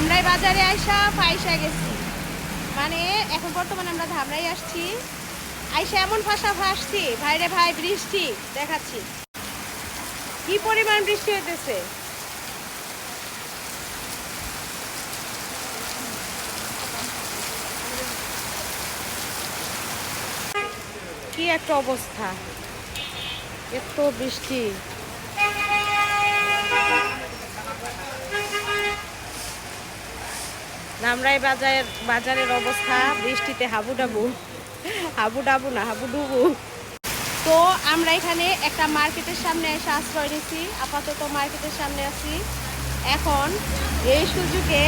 ধামরাই বাজারে ফাইসা গেছি, মানে এখন বর্তমানে আমরা ধামরাই আসছি। আইসা এমন ফাঁসছি, ভাইরে ভাই বৃষ্টি দেখাচ্ছি, কি পরিমাণ বৃষ্টি হইতেছে। কি একটা অবস্থা, এত বৃষ্টি। ধামরাই বাজারের অবস্থা বৃষ্টিতে হাবুডাবু না হাবুডুবু। তো আমরা এখানে একটা মার্কেটের সামনে এসে আশ্রয় নিছি, আপাতত মার্কেটের সামনে আছি। এখন এই সুযোগে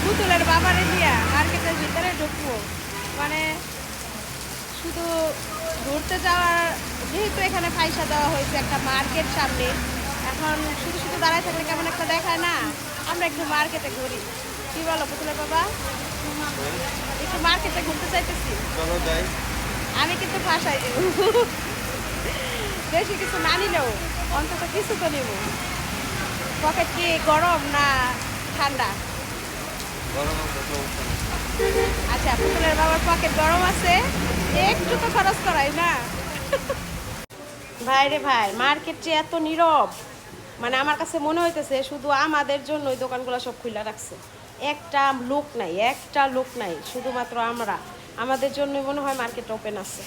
পুতুলের বাবারে দিয়া মার্কেটের ভিতরে ঢুকবো, মানে শুধু ঘুরতে যাওয়ার, যেহেতু এখানে পয়সা দেওয়া হয়েছে একটা মার্কেট সামনে, এখন শুধু শুধু দাঁড়ায় থাকলে কেমন একটা দেখায় না, আমরা একটু মার্কেটে ঘুরি। কি বলো পুতুলের বাবা, একটু মার্কেটে ঘুরতে চাইতেছি। আমি কিন্তু বাসায় দেব, বেশি কিছু না নিলেও অন্তত কিছু তো নেব। পকেট কি গরম না ঠান্ডা? আচ্ছা, পুতুলের বাবার পকেট গরম আছে, একটু তো খরচ করাই না। ভাই রে ভাই, মার্কেট যে এত নীরব, মানে আমার কাছে মনে হইতেছে শুধু আমাদের জন্য ওই দোকানগুলো সব খুলে রাখছে। একটা লোক নাই, শুধুমাত্র আমাদের জন্য মনে হয় মার্কেট ওপেন আছে।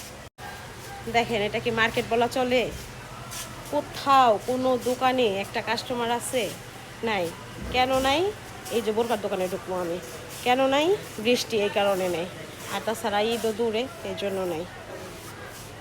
দেখেন, এটা কি মার্কেট বলা চলে? কোথাও কোনো দোকানে একটা কাস্টমার আছে? নাই। কেন নাই? এই যে বোরকার দোকানে ঢুকবো আমি, কেন নাই? বৃষ্টি, এই কারণে নেই। আর তাছাড়া ঈদও দূরে, এই জন্য নাই।